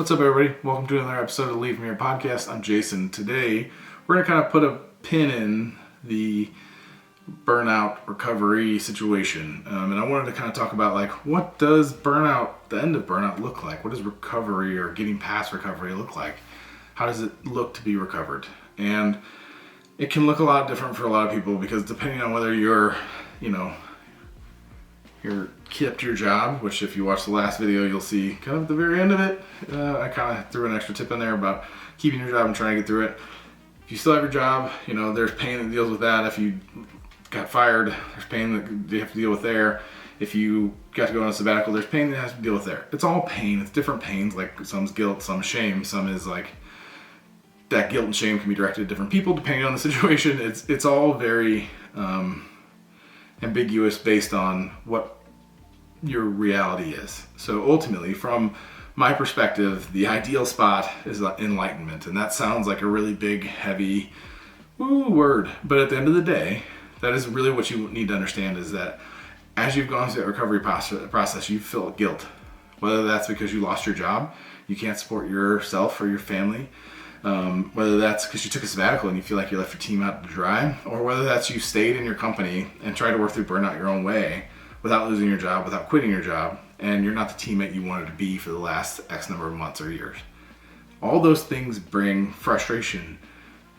What's up, everybody? Welcome to another episode of Leave Me Your Podcast. I'm Jason. Today, we're going to kind of put a pin in the burnout recovery situation. And I wanted to kind of talk about, what does burnout, the end of burnout, look like? What does recovery or getting past recovery look like? How does it look to be recovered? And it can look a lot different for a lot of people because depending on whether you're kept your job, which if you watch the last video, you'll see kind of at the very end of it, I kind of threw an extra tip in there about keeping your job and trying to get through it. If you still have your job, there's pain that deals with that. If you got fired, there's pain that you have to deal with there. If you got to go on a sabbatical, there's pain that has to deal with there. It's all pain. It's different pains. Like some's guilt, some shame, some is that guilt and shame can be directed at different people depending on the situation. It's all very ambiguous based on what your reality is. So ultimately, from my perspective, the ideal spot is enlightenment. And that sounds like a really big, heavy word. But at the end of the day, that is really what you need to understand is that as you've gone through that recovery process, you feel guilt. Whether that's because you lost your job, you can't support yourself or your family, whether that's because you took a sabbatical and you feel like you left your team out to dry, or whether that's you stayed in your company and tried to work through burnout your own way without losing your job, without quitting your job, and you're not the teammate you wanted to be for the last X number of months or years. All those things bring frustration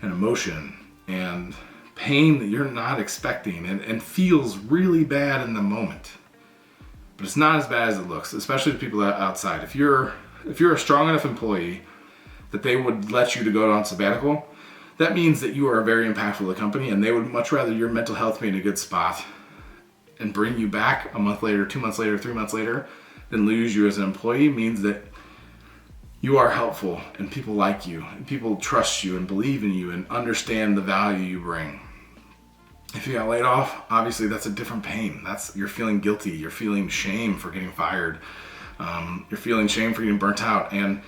and emotion and pain that you're not expecting and feels really bad in the moment. But it's not as bad as it looks, especially to people outside. If you're a strong enough employee that they would let you to go on sabbatical, that means that you are very impactful to the company and they would much rather your mental health be in a good spot and bring you back a month later, 2 months later, 3 months later, than lose you as an employee. Means that you are helpful and people like you and people trust you and believe in you and understand the value you bring. If you got laid off, obviously that's a different pain. You're feeling guilty, you're feeling shame for getting fired, you're feeling shame for getting burnt out, and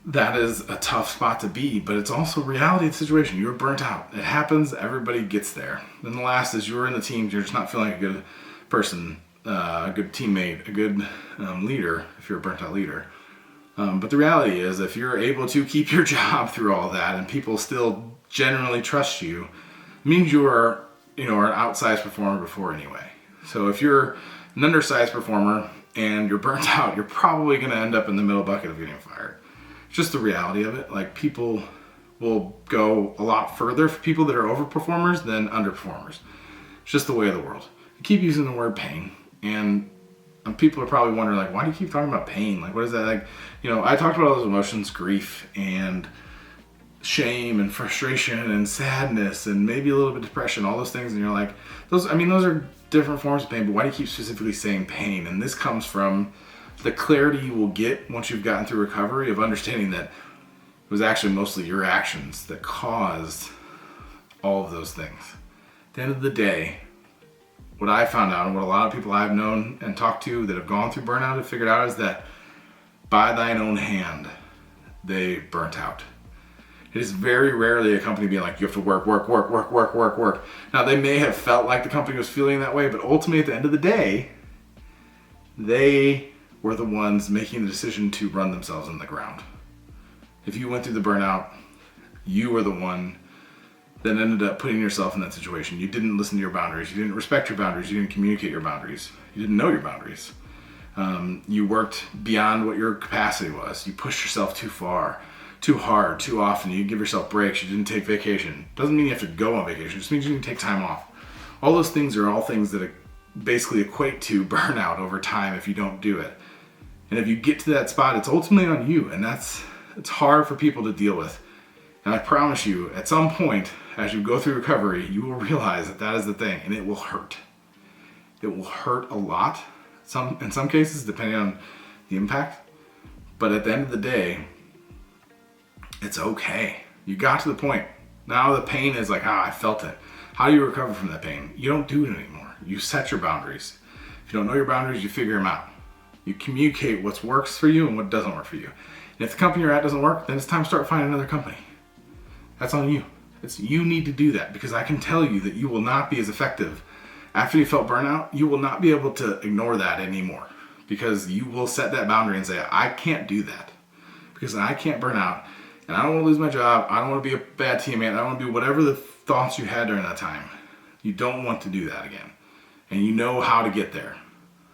that is a tough spot to be, but it's also reality of the situation. You're burnt out. It happens. Everybody gets there. Then the last is you're in the team. You're just not feeling like a good person, a good teammate, a good leader if you're a burnt out leader. But the reality is if you're able to keep your job through all that and people still generally trust you, it means you are an outsized performer before anyway. So if you're an undersized performer and you're burnt out, you're probably going to end up in the middle bucket of getting fired. Just the reality of it. People will go a lot further for people that are overperformers than underperformers. It's just the way of the world. I keep using the word pain, and people are probably wondering, why do you keep talking about pain? What is that? I talked about all those emotions, grief and shame and frustration and sadness and maybe a little bit of depression, all those things, and you're like, those are different forms of pain, but why do you keep specifically saying pain? And this comes from the clarity you will get once you've gotten through recovery of understanding that it was actually mostly your actions that caused all of those things. At the end of the day, what I found out and what a lot of people I've known and talked to that have gone through burnout have figured out is that by thine own hand, they burnt out. It is very rarely a company being like, you have to work. Now, they may have felt like the company was feeling that way, but ultimately at the end of the day, they were the ones making the decision to run themselves in the ground. If you went through the burnout, you were the one that ended up putting yourself in that situation. You didn't listen to your boundaries. You didn't respect your boundaries. You didn't communicate your boundaries. You didn't know your boundaries. You worked beyond what your capacity was. You pushed yourself too far, too hard, too often. You didn't give yourself breaks. You didn't take vacation. Doesn't mean you have to go on vacation. It just means you need to take time off. All those things are all things that basically equate to burnout over time if you don't do it. And if you get to that spot, it's ultimately on you, and it's hard for people to deal with. And I promise you, at some point, as you go through recovery, you will realize that is the thing, and it will hurt. It will hurt a lot, in some cases, depending on the impact. But at the end of the day, it's okay. You got to the point. Now the pain is I felt it. How do you recover from that pain? You don't do it anymore. You set your boundaries. If you don't know your boundaries, you figure them out. You communicate what works for you and what doesn't work for you. And if the company you're at doesn't work, then it's time to start finding another company. That's on you. You need to do that because I can tell you that you will not be as effective. After you felt burnout, you will not be able to ignore that anymore because you will set that boundary and say, I can't do that. because I can't burn out, and I don't want to lose my job. I don't want to be a bad teammate. I don't want to be whatever the thoughts you had during that time. You don't want to do that again. And you know how to get there.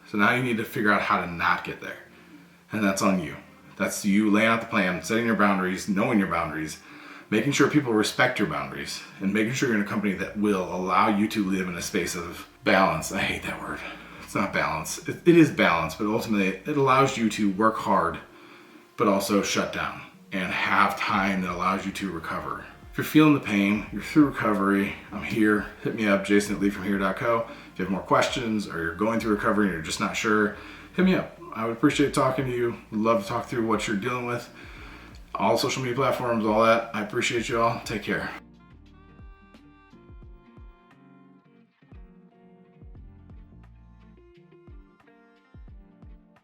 So now you need to figure out how to not get there. And that's on you. That's you laying out the plan, setting your boundaries, knowing your boundaries, making sure people respect your boundaries, and making sure you're in a company that will allow you to live in a space of balance. I hate that word. It's not balance. It is balance, but ultimately it allows you to work hard, but also shut down and have time that allows you to recover. If you're feeling the pain, you're through recovery, I'm here. Hit me up, jason@leadfromhere.co. If you have more questions or you're going through recovery and you're just not sure, hit me up. I would appreciate talking to you. Would love to talk through what you're dealing with. All social media platforms, all that. I appreciate you all. Take care.